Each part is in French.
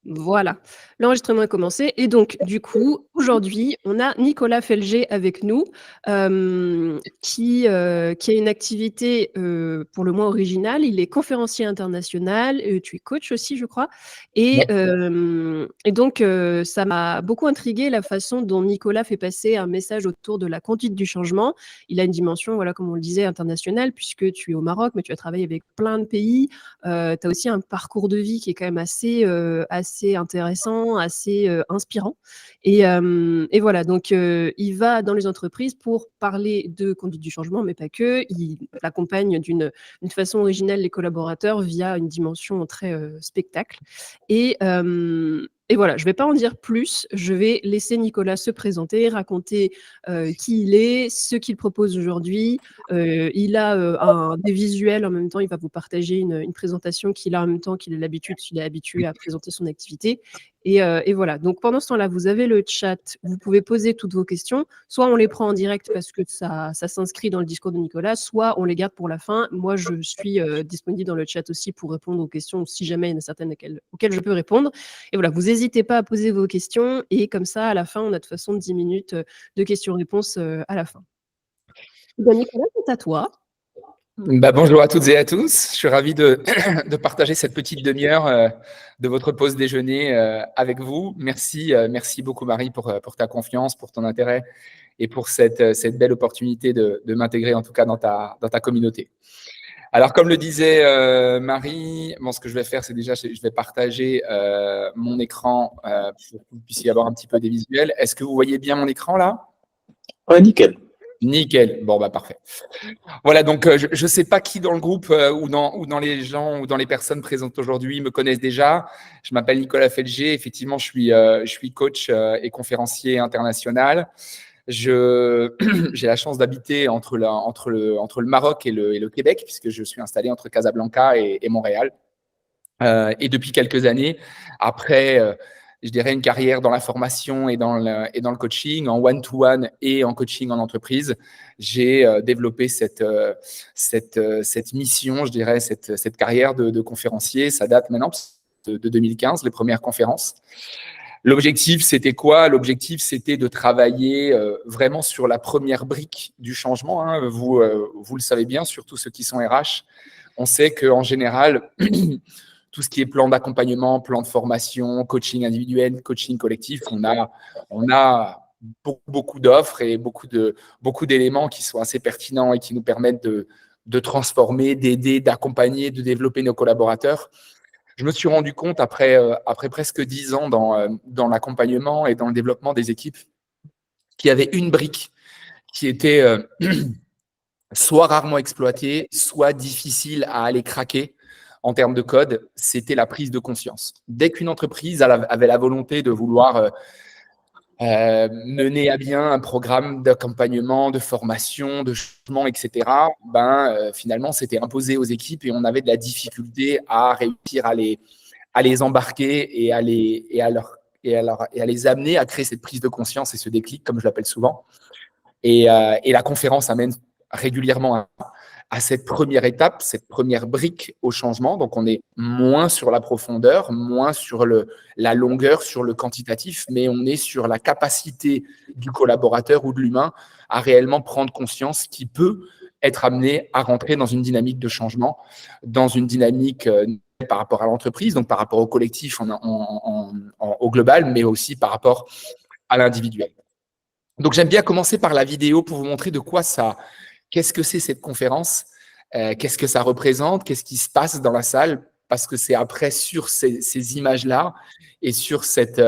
Voilà, l'enregistrement est commencé et donc du coup, aujourd'hui, on a Nicolas Felger avec nous, qui a une activité, pour le moins originale. Il est conférencier international, tu es coach aussi, je crois et donc ça m'a beaucoup intriguée la façon dont Nicolas fait passer un message autour de la conduite du changement. Il a une dimension, voilà, comme on le disait, internationale puisque tu es au Maroc, mais tu as travaillé avec plein de pays. Tu as aussi un parcours de vie qui est quand même assez intéressant, assez inspirant. Et voilà, donc il va dans les entreprises pour parler de conduite du changement, mais pas que. Il accompagne d'une façon originale les collaborateurs via une dimension très spectacle. Et voilà, je ne vais pas en dire plus. Je vais laisser Nicolas se présenter, raconter qui il est, ce qu'il propose aujourd'hui. Il a des visuels en même temps. Il va vous partager une présentation qu'il a en même temps qu'il a l'habitude, qu'il est habitué à présenter son activité. Et voilà. Donc pendant ce temps-là, vous avez le chat. Vous pouvez poser toutes vos questions. Soit on les prend en direct parce que ça s'inscrit dans le discours de Nicolas, soit on les garde pour la fin. Moi, je suis disponible dans le chat aussi pour répondre aux questions si jamais il y en a certaines auxquelles je peux répondre. Et voilà, vous n'hésitez pas à poser vos questions. Et comme ça, à la fin, on a de toute façon 10 minutes de questions-réponses à la fin. Ben, Nicolas, c'est à toi. Bonjour à toutes et à tous. Je suis ravi de partager cette petite demi-heure de votre pause déjeuner avec vous. Merci beaucoup Marie pour ta confiance, pour ton intérêt et pour cette belle opportunité de m'intégrer en tout cas dans ta communauté. Alors comme le disait Marie, ce que je vais faire c'est déjà je vais partager mon écran pour que vous puissiez avoir un petit peu des visuels. Est-ce que vous voyez bien mon écran là? Ouais, nickel. Nickel. Bon, parfait. Voilà, donc je ne sais pas qui dans le groupe ou dans les gens ou dans les personnes présentes aujourd'hui me connaissent déjà. Je m'appelle Nicolas Felger. Effectivement, je suis coach et conférencier international. J'ai la chance d'habiter entre le Maroc et le Québec, puisque je suis installé entre Casablanca et Montréal. Et depuis quelques années, après je dirais une carrière dans la formation et dans le coaching, en one-to-one et en coaching en entreprise, j'ai développé cette mission, je dirais, cette carrière de conférencier. Ça date maintenant de 2015, les premières conférences. L'objectif, c'était quoi? L'objectif, c'était de travailler vraiment sur la première brique du changement. Hein. Vous le savez bien, surtout ceux qui sont RH. On sait qu'en général, tout ce qui est plan d'accompagnement, plan de formation, coaching individuel, coaching collectif, on a beaucoup d'offres et beaucoup d'éléments qui sont assez pertinents et qui nous permettent de transformer, d'aider, d'accompagner, de développer nos collaborateurs. Je me suis rendu compte après presque 10 ans dans l'accompagnement et dans le développement des équipes qu'il y avait une brique qui était soit rarement exploitée, soit difficile à aller craquer en termes de code, c'était la prise de conscience. Dès qu'une entreprise avait la volonté de vouloir mener à bien un programme d'accompagnement, de formation, de changement, etc., finalement, c'était imposé aux équipes et on avait de la difficulté à réussir à les embarquer et à les amener à créer cette prise de conscience et ce déclic, comme je l'appelle souvent. Et la conférence amène régulièrement à cette première étape, cette première brique au changement. Donc, on est moins sur la profondeur, moins sur la longueur, sur le quantitatif, mais on est sur la capacité du collaborateur ou de l'humain à réellement prendre conscience qu'il peut être amené à rentrer dans une dynamique de changement, dans une dynamique par rapport à l'entreprise, donc par rapport au collectif au global, mais aussi par rapport à l'individuel. Donc, j'aime bien commencer par la vidéo pour vous montrer de quoi qu'est-ce que c'est cette conférence, qu'est-ce que ça représente, qu'est-ce qui se passe dans la salle, parce que c'est après sur ces images-là et sur cette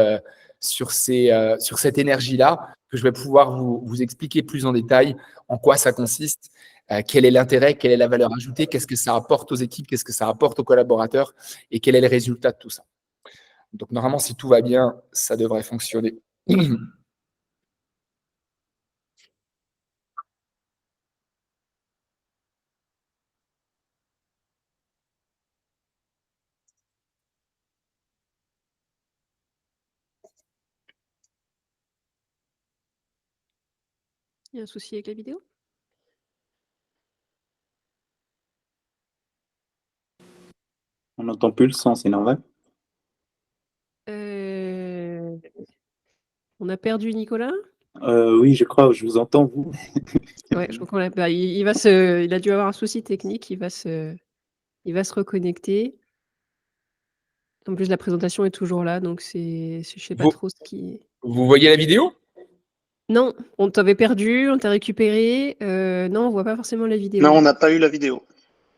énergie-là que je vais pouvoir vous expliquer plus en détail en quoi ça consiste, quel est l'intérêt, quelle est la valeur ajoutée, qu'est-ce que ça apporte aux équipes, qu'est-ce que ça apporte aux collaborateurs et quel est le résultat de tout ça. Donc, normalement, si tout va bien, ça devrait fonctionner. Il y a un souci avec la vidéo? On n'entend plus le son, c'est normal. On a perdu Nicolas? Oui, je crois, je vous entends, vous. Ouais, je crois qu'on l'a bah, il a dû avoir un souci technique, il va se reconnecter. En plus, la présentation est toujours là, donc je sais pas Vous, trop ce qui vous voyez la vidéo? non, on t'avait perdu, on t'a récupéré, non, on voit pas forcément la vidéo. Non, on n'a pas eu la vidéo.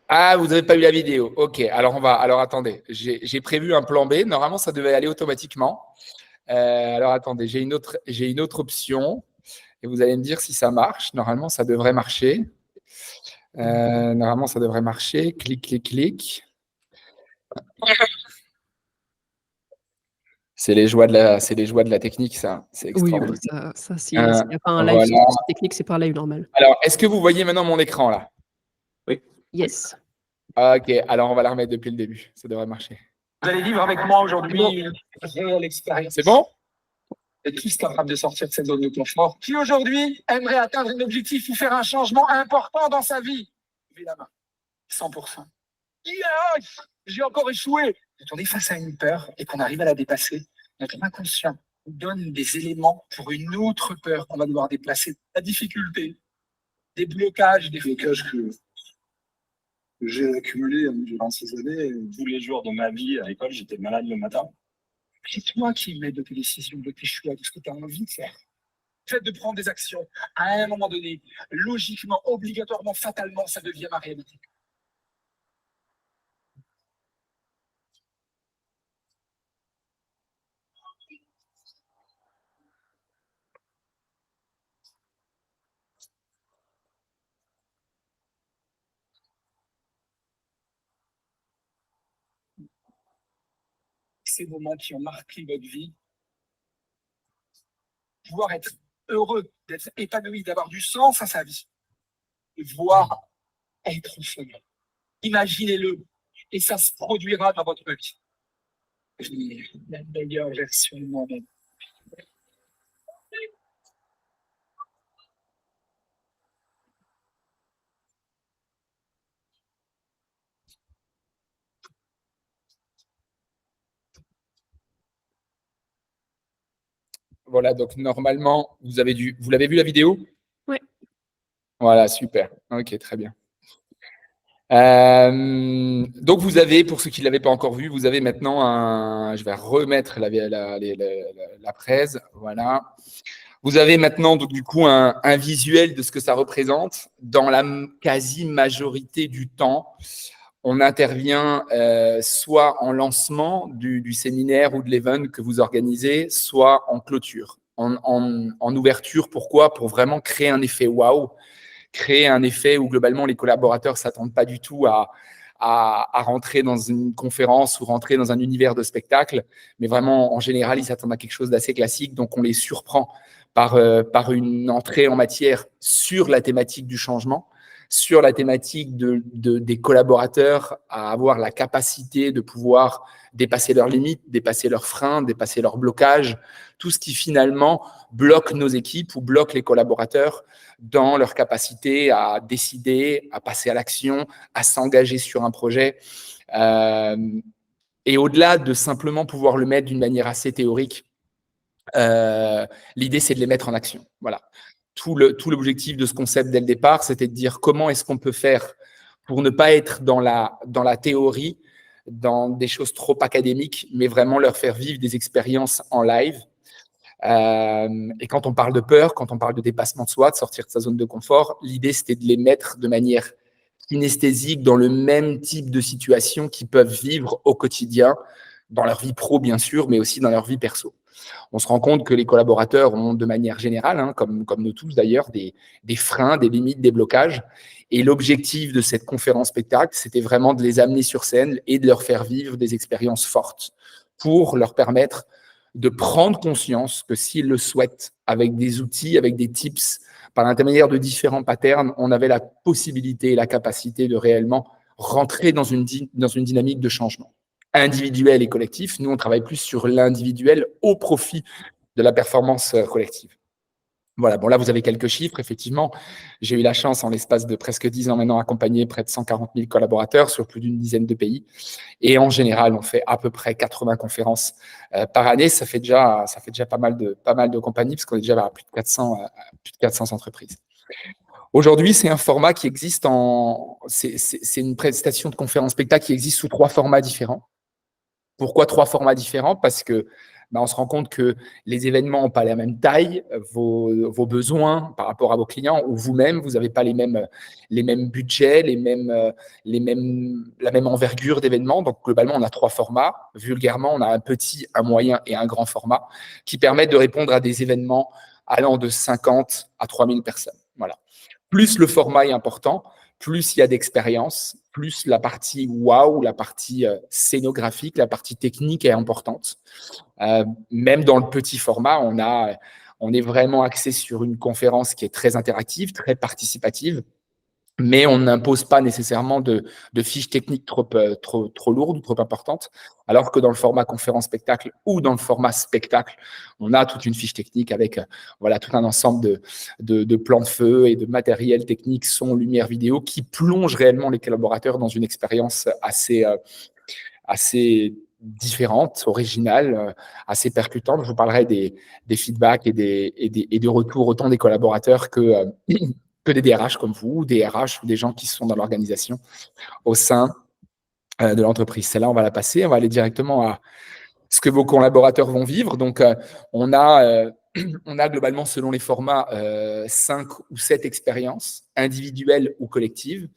Ah, vous n'avez pas eu la vidéo. Ok, alors attendez, j'ai prévu un plan B. Normalement, ça devait aller automatiquement. Alors attendez, j'ai une autre option et vous allez me dire si ça marche. Normalement, ça devrait marcher. Normalement, ça devrait marcher. Clic, clic, clic. C'est les joies de la technique, ça. C'est Oui, bah, extraordinaire. s'il y a pas un live Voilà. sans souci technique, c'est pas un live normal. Alors, est-ce que vous voyez maintenant mon écran là? Oui. Yes. Ok, alors on va la remettre depuis le début. Ça devrait marcher. Vous allez vivre avec moi aujourd'hui une réelle expérience. C'est bon? Vous êtes tous capables de sortir de cette zone de confort. Qui aujourd'hui aimerait atteindre un objectif ou faire un changement important dans sa vie? Levez la main. 100%. Yes! J'ai encore échoué. Quand on est face à une peur et qu'on arrive à la dépasser, notre inconscient nous donne des éléments pour une autre peur qu'on va devoir déplacer. La difficulté, des blocages que j'ai accumulés durant ces années. Tous les jours de ma vie à l'école, j'étais malade le matin. C'est toi qui mets de tes décisions, de tes choix, de ce que tu as envie de faire. Le fait de prendre des actions, à un moment donné, logiquement, obligatoirement, fatalement, ça devient ma réalité. Ces moments qui ont marqué votre vie, pouvoir être heureux, d'être épanoui, d'avoir du sens à sa vie, et voir être au sommet. Imaginez-le, et ça se produira dans votre vie. La meilleure version de moi-même. Voilà, donc normalement, vous l'avez vu la vidéo? Ouais. Voilà, super. Ok, très bien. Donc vous avez, pour ceux qui ne l'avaient pas encore vu, vous avez maintenant je vais remettre la presse, voilà. Vous avez maintenant donc du coup un visuel de ce que ça représente. Dans la quasi-majorité du temps, on intervient soit en lancement du séminaire ou de l'event que vous organisez, soit en clôture. En ouverture, pourquoi? Pour vraiment créer un effet waouh, créer un effet où globalement les collaborateurs ne s'attendent pas du tout à rentrer dans une conférence ou rentrer dans un univers de spectacle, mais vraiment en général ils s'attendent à quelque chose d'assez classique, donc on les surprend par une entrée en matière sur la thématique du changement, sur la thématique des collaborateurs à avoir la capacité de pouvoir dépasser leurs limites, dépasser leurs freins, dépasser leurs blocages, tout ce qui finalement bloque nos équipes ou bloque les collaborateurs dans leur capacité à décider, à passer à l'action, à s'engager sur un projet. Et au-delà de simplement pouvoir le mettre d'une manière assez théorique, l'idée, c'est de les mettre en action. Voilà. Tout l'objectif de ce concept dès le départ, c'était de dire comment est-ce qu'on peut faire pour ne pas être dans la théorie, dans des choses trop académiques, mais vraiment leur faire vivre des expériences en live. Et quand on parle de peur, quand on parle de dépassement de soi, de sortir de sa zone de confort, l'idée, c'était de les mettre de manière kinesthésique dans le même type de situation qu'ils peuvent vivre au quotidien, dans leur vie pro, bien sûr, mais aussi dans leur vie perso. On se rend compte que les collaborateurs ont, de manière générale, comme nous tous d'ailleurs, des freins, des limites, des blocages. Et l'objectif de cette conférence spectacle, c'était vraiment de les amener sur scène et de leur faire vivre des expériences fortes pour leur permettre de prendre conscience que s'ils le souhaitent, avec des outils, avec des tips, par l'intermédiaire de différents patterns, on avait la possibilité et la capacité de réellement rentrer dans une dynamique de changement individuel et collectif. Nous, on travaille plus sur l'individuel au profit de la performance collective. Voilà, bon là, vous avez quelques chiffres. Effectivement, j'ai eu la chance, en l'espace de presque 10 ans maintenant, d'accompagner près de 140 000 collaborateurs sur plus d'une dizaine de pays. Et en général, on fait à peu près 80 conférences par année. Ça fait déjà pas mal de compagnies, parce qu'on est déjà à plus de 400 entreprises. Aujourd'hui, c'est un format qui existe c'est une prestation de conférence spectacle qui existe sous 3 formats différents. Pourquoi 3 formats différents? Parce que on se rend compte que les événements n'ont pas la même taille, vos besoins par rapport à vos clients, ou vous-même, vous n'avez pas les mêmes budgets, la même envergure d'événements. Donc, globalement, on a 3 formats. Vulgairement, on a un petit, un moyen et un grand format qui permettent de répondre à des événements allant de 50 à 3000 personnes. Voilà. Plus le format est important, plus il y a d'expérience, plus la partie wow, la partie scénographique, la partie technique est importante. Même dans le petit format, on est vraiment axé sur une conférence qui est très interactive, très participative, mais on n'impose pas nécessairement de fiches techniques trop lourdes ou trop importantes, alors que dans le format conférence-spectacle ou dans le format spectacle, on a toute une fiche technique avec tout un ensemble de plans de feu et de matériel technique, son, lumière, vidéo, qui plonge réellement les collaborateurs dans une expérience assez différente, originale, assez percutante. Je vous parlerai des feedbacks et des retours autant des collaborateurs que des DRH comme vous, des RH ou des gens qui sont dans l'organisation au sein de l'entreprise. Celle-là, on va la passer. On va aller directement à ce que vos collaborateurs vont vivre. Donc, on a globalement, selon les formats, 5 ou 7 expériences, individuelles ou collectives.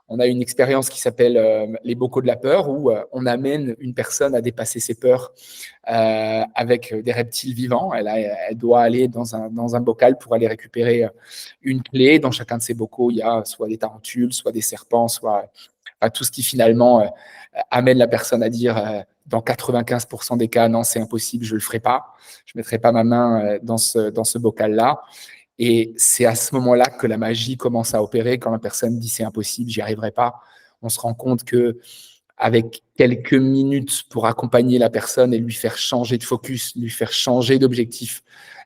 On a une expérience qui s'appelle les bocaux de la peur, où on amène une personne à dépasser ses peurs avec des reptiles vivants. Elle doit aller dans un bocal pour aller récupérer une clé. Dans chacun de ces bocaux, il y a soit des tarentules, soit des serpents, soit tout ce qui finalement amène la personne à dire dans 95% des cas, non, c'est impossible, je ne le ferai pas. Je ne mettrai pas ma main dans ce bocal-là. Et c'est à ce moment-là que la magie commence à opérer. Quand la personne dit c'est impossible, j'y arriverai pas, on se rend compte que avec quelques minutes pour accompagner la personne et lui faire changer de focus, lui faire changer d'objectif,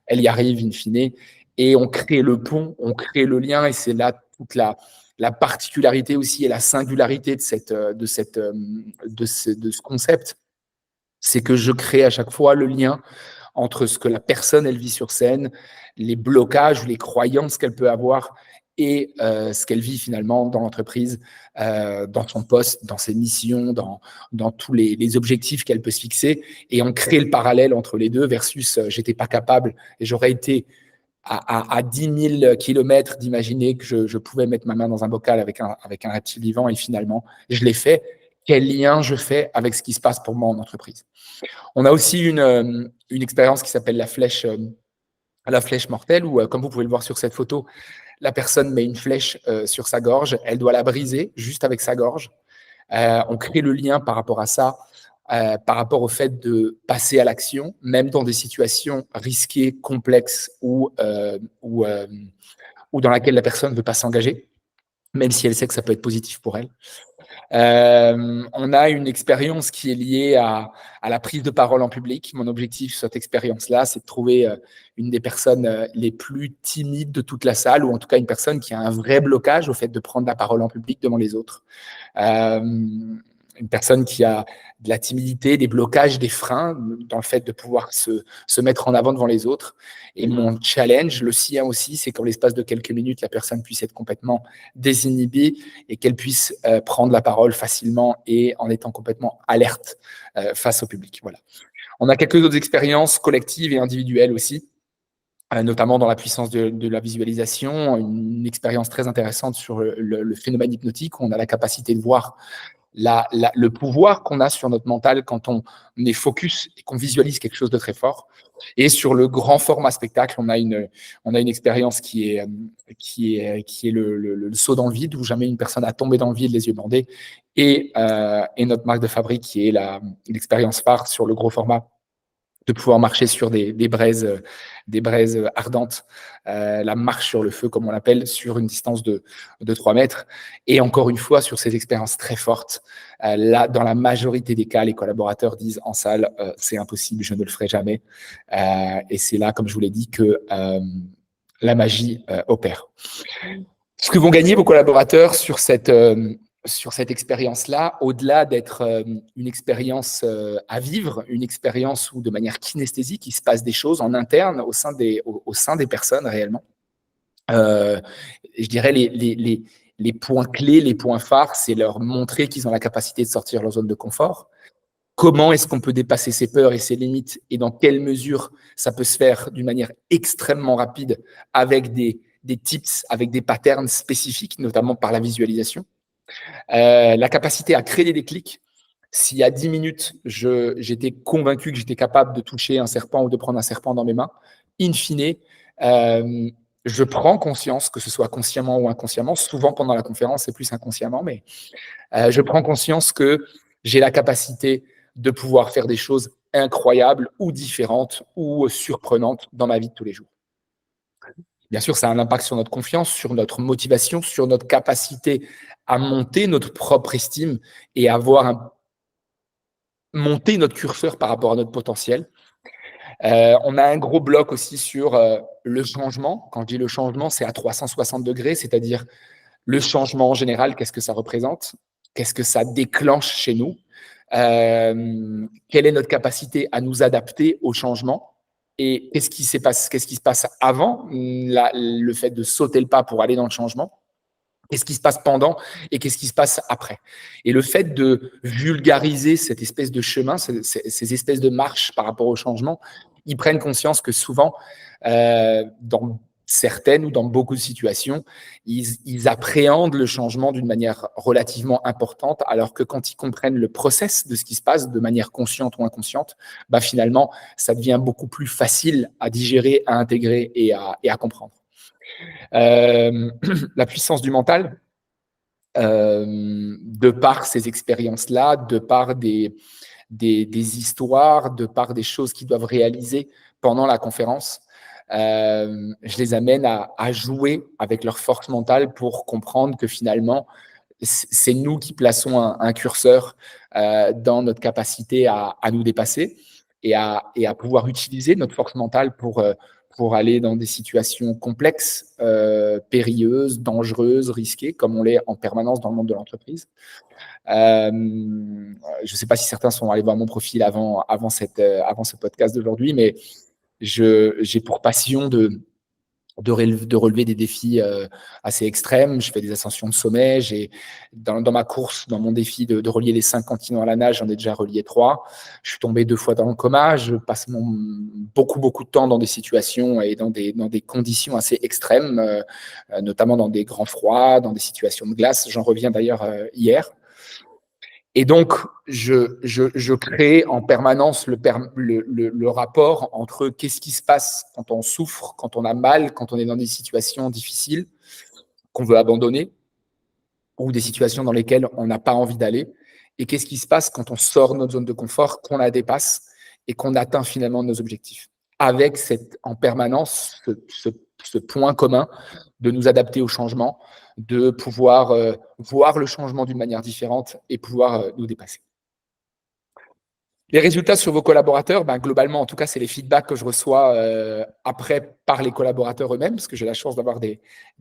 elle y arrive in fine. Et on crée le pont, on crée le lien. Et c'est là toute la particularité aussi et la singularité de ce concept. C'est que je crée à chaque fois le lien entre ce que la personne, elle vit sur scène, les blocages ou les croyances qu'elle peut avoir et ce qu'elle vit finalement dans l'entreprise, dans son poste, dans ses missions, dans tous les objectifs qu'elle peut se fixer. Et on crée le parallèle entre les deux versus j'étais pas capable et j'aurais été à 10 000 kilomètres d'imaginer que je pouvais mettre ma main dans un bocal avec un reptile vivant et finalement, je l'ai fait. Quel lien je fais avec ce qui se passe pour moi en entreprise? On a aussi une expérience qui s'appelle la flèche mortelle, où, comme vous pouvez le voir sur cette photo, la personne met une flèche sur sa gorge, elle doit la briser juste avec sa gorge. On crée le lien par rapport à ça, par rapport au fait de passer à l'action, même dans des situations risquées, complexes ou dans laquelle la personne ne veut pas s'engager, même si elle sait que ça peut être positif pour elle. On a une expérience qui est liée à la prise de parole en public. Mon objectif sur cette expérience-là, c'est de trouver une des personnes les plus timides de toute la salle, ou en tout cas une personne qui a un vrai blocage au fait de prendre la parole en public devant les autres. Une personne qui a de la timidité, des blocages, des freins dans le fait de pouvoir se mettre en avant devant les autres. Et mon challenge, le sien aussi, c'est qu'en l'espace de quelques minutes, la personne puisse être complètement désinhibée et qu'elle puisse prendre la parole facilement et en étant complètement alerte face au public. Voilà. On a quelques autres expériences collectives et individuelles aussi, notamment dans la puissance de la visualisation, une expérience très intéressante sur le phénomène hypnotique, où on a la capacité de voir le pouvoir qu'on a sur notre mental quand on est focus et qu'on visualise quelque chose de très fort. Et sur le grand format spectacle, on a une expérience qui est le saut dans le vide, où jamais une personne a tombé dans le vide les yeux bandés, et notre marque de fabrique qui est l'expérience phare sur le gros format, de pouvoir marcher sur des braises ardentes, la marche sur le feu, comme on l'appelle, sur une distance de 3 mètres. Et encore une fois, sur ces expériences très fortes, là, dans la majorité des cas, les collaborateurs disent en salle, c'est impossible, je ne le ferai jamais. Et c'est là, comme je vous l'ai dit, que la magie opère. Ce que vont gagner vos collaborateurs sur cette expérience-là, au-delà d'être une expérience à vivre, une expérience où de manière kinesthésique, il se passe des choses en interne au sein des personnes réellement. Je dirais les points clés, les points phares, c'est leur montrer qu'ils ont la capacité de sortir de leur zone de confort. Comment est-ce qu'on peut dépasser ses peurs et ses limites et dans quelle mesure ça peut se faire d'une manière extrêmement rapide avec des tips, avec des patterns spécifiques, notamment par la visualisation. La capacité à créer des déclics. Si à 10 minutes, j'étais convaincu que j'étais capable de toucher un serpent ou de prendre un serpent dans mes mains, in fine, je prends conscience, que ce soit consciemment ou inconsciemment, souvent pendant la conférence, c'est plus inconsciemment, mais je prends conscience que j'ai la capacité de pouvoir faire des choses incroyables ou différentes ou surprenantes dans ma vie de tous les jours. Bien sûr, ça a un impact sur notre confiance, sur notre motivation, sur notre capacité à monter notre propre estime et à monter notre curseur par rapport à notre potentiel. On a un gros bloc aussi sur le changement. Quand je dis le changement, c'est à 360 degrés, c'est-à-dire le changement en général, qu'est-ce que ça représente? Qu'est-ce que ça déclenche chez nous? Quelle est notre capacité à nous adapter au changement? Et qu'est-ce qui se passe avant le fait de sauter le pas pour aller dans le changement? Qu'est-ce qui se passe pendant et qu'est-ce qui se passe après? Et le fait de vulgariser cette espèce de chemin, ces espèces de marches par rapport au changement, ils prennent conscience que souvent, dans certaines ou dans beaucoup de situations, ils appréhendent le changement d'une manière relativement importante, alors que quand ils comprennent le process de ce qui se passe de manière consciente ou inconsciente, bah finalement, ça devient beaucoup plus facile à digérer, à intégrer et à comprendre. La puissance du mental, de par ces expériences-là, de par des histoires, de par des choses qu'ils doivent réaliser pendant la conférence, je les amène à jouer avec leur force mentale pour comprendre que finalement, c'est nous qui plaçons un curseur dans notre capacité à nous dépasser et à pouvoir utiliser notre force mentale pour aller dans des situations complexes, périlleuses, dangereuses, risquées, comme on l'est en permanence dans le monde de l'entreprise. Je ne sais pas si certains sont allés voir mon profil avant ce podcast d'aujourd'hui, mais j'ai pour passion de relever des défis assez extrêmes. Je fais des ascensions de sommet. Dans ma course, dans mon défi de relier les 5 continents à la nage, j'en ai déjà relié 3. Je suis tombé 2 fois dans le coma. Je passe beaucoup de temps dans des situations et dans des conditions assez extrêmes, notamment dans des grands froids, dans des situations de glace. J'en reviens d'ailleurs hier. Et donc, je crée en permanence le rapport entre qu'est-ce qui se passe quand on souffre, quand on a mal, quand on est dans des situations difficiles, qu'on veut abandonner, ou des situations dans lesquelles on n'a pas envie d'aller, et qu'est-ce qui se passe quand on sort de notre zone de confort, qu'on la dépasse et qu'on atteint finalement nos objectifs. Avec en permanence ce point commun de nous adapter au changement, de pouvoir voir le changement d'une manière différente et pouvoir nous dépasser. Les résultats sur vos collaborateurs, globalement, en tout cas, c'est les feedbacks que je reçois après par les collaborateurs eux-mêmes, parce que j'ai la chance d'avoir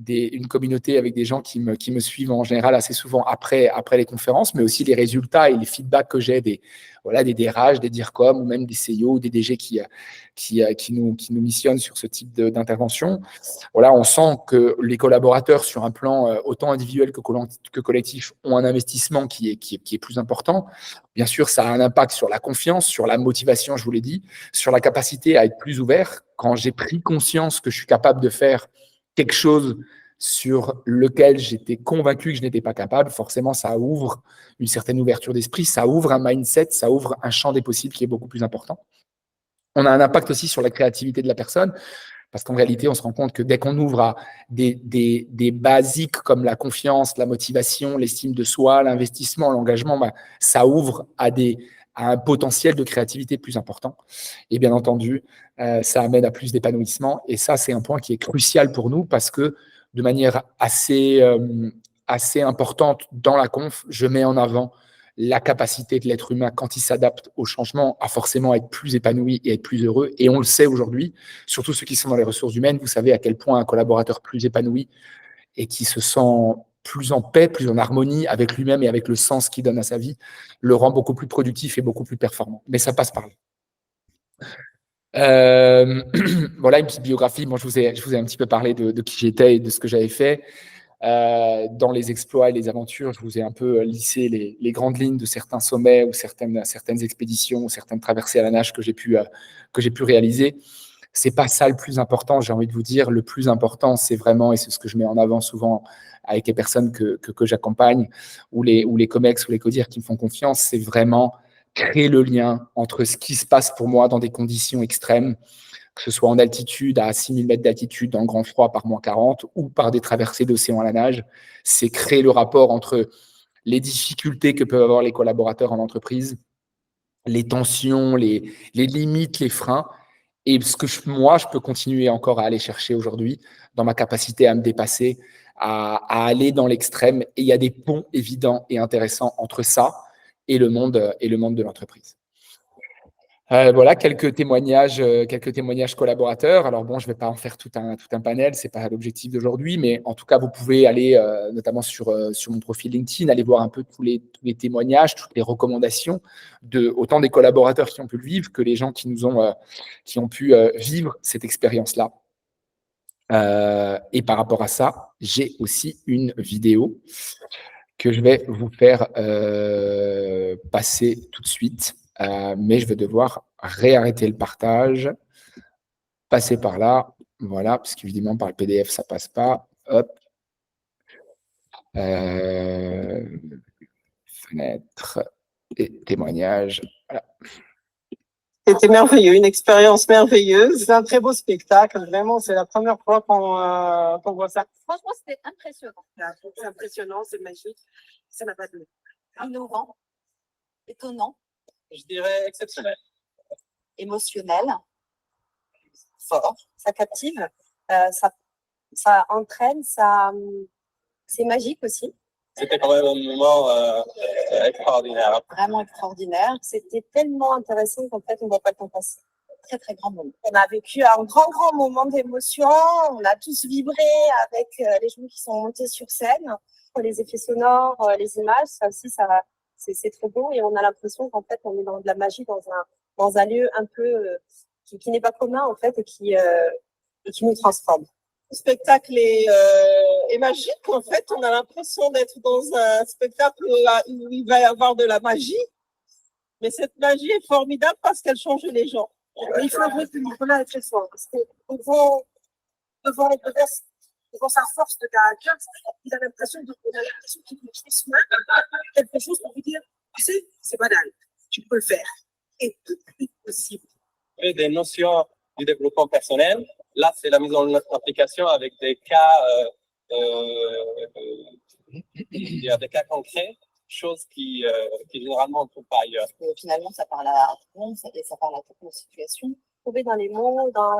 une communauté avec des gens qui me suivent en général assez souvent après les conférences, mais aussi les résultats et les feedbacks que j'ai des DRH, des DIRCOM ou même des CEO ou des DG qui nous missionnent sur ce type d'intervention. Voilà, on sent que les collaborateurs, sur un plan autant individuel que collectif, ont un investissement qui est plus important. Bien sûr, ça a un impact sur la confiance, sur la motivation, je vous l'ai dit, sur la capacité à être plus ouvert. Quand j'ai pris conscience que je suis capable de faire quelque chose sur lequel j'étais convaincu que je n'étais pas capable, forcément, ça ouvre une certaine ouverture d'esprit, ça ouvre un mindset, ça ouvre un champ des possibles qui est beaucoup plus important. On a un impact aussi sur la créativité de la personne, parce qu'en réalité, on se rend compte que dès qu'on ouvre à des basiques comme la confiance, la motivation, l'estime de soi, l'investissement, l'engagement, ça ouvre à un potentiel de créativité plus important. Et bien entendu, ça amène à plus d'épanouissement. Et ça, c'est un point qui est crucial pour nous parce que de manière assez importante dans la conf, je mets en avant la capacité de l'être humain, quand il s'adapte au changement, à forcément être plus épanoui et être plus heureux. Et on le sait aujourd'hui, surtout ceux qui sont dans les ressources humaines, vous savez à quel point un collaborateur plus épanoui et qui se sent plus en paix, plus en harmonie avec lui-même et avec le sens qu'il donne à sa vie, le rend beaucoup plus productif et beaucoup plus performant. Mais ça passe par là. Voilà une petite biographie. Moi, je vous ai un petit peu parlé de qui j'étais et de ce que j'avais fait. Dans les exploits et les aventures, je vous ai un peu lissé les grandes lignes de certains sommets ou certaines expéditions ou certaines traversées à la nage que j'ai pu réaliser. C'est pas ça le plus important, j'ai envie de vous dire. Le plus important, c'est vraiment, et c'est ce que je mets en avant souvent avec les personnes que j'accompagne, ou les COMEX ou les CODIR qui me font confiance, c'est vraiment créer le lien entre ce qui se passe pour moi dans des conditions extrêmes, que ce soit en altitude, à 6000 mètres d'altitude, dans le grand froid par -40, ou par des traversées d'océan à la nage. C'est créer le rapport entre les difficultés que peuvent avoir les collaborateurs en entreprise, les tensions, les limites, les freins, et ce que moi, je peux continuer encore à aller chercher aujourd'hui dans ma capacité à me dépasser, à aller dans l'extrême. Et il y a des ponts évidents et intéressants entre ça et le monde de l'entreprise. Voilà quelques témoignages collaborateurs. Alors bon, je ne vais pas en faire tout un panel, c'est pas l'objectif d'aujourd'hui, mais en tout cas, vous pouvez aller notamment sur mon profil LinkedIn, aller voir un peu tous les témoignages, toutes les recommandations de autant des collaborateurs qui ont pu le vivre que les gens qui ont pu vivre cette expérience-là. Et par rapport à ça, j'ai aussi une vidéo que je vais vous faire passer tout de suite. Mais je vais devoir réarrêter le partage, passer par là, voilà, parce qu'évidemment par le PDF ça passe pas. Hop. Fenêtre et témoignages. Voilà. C'était merveilleux, une expérience merveilleuse. C'est un très beau spectacle, vraiment, c'est la première fois qu'on voit ça. Franchement, c'était impressionnant. C'est impressionnant, c'est magique, ça n'a pas de mots. Innovant, étonnant, Je dirais exceptionnel. émotionnel, fort, ça captive, ça entraîne, c'est magique aussi, C'était quand même un moment extraordinaire. vraiment extraordinaire. C'était tellement intéressant qu'en fait, on ne voit pas le temps passer. Très, très grand moment. On a vécu un grand moment d'émotion. On a tous vibré avec les gens qui sont montés sur scène. Les effets sonores, les images, ça aussi, c'est trop beau. Et on a l'impression qu'en fait, on est dans de la magie, dans un lieu un peu qui n'est pas commun, en fait, et qui nous transforme. Le spectacle est magique, en fait. On a l'impression d'être dans un spectacle où il va y avoir de la magie. Mais cette magie est formidable parce qu'elle change les gens. Il faut avouer que Nicolas est très fort. Parce que devant sa force de caractère, il a l'impression qu'il peut transmettre quelque chose pour vous dire, tu sais, c'est banal, tu peux le faire. Et tout est possible. Et des notions du développement personnel. Là, c'est la mise en application avec des cas, des cas concrets, choses qui généralement on ne trouve pas ailleurs. Et finalement, ça parle à tout le monde, ça parle à toutes nos situations. Trouver dans les mots, dans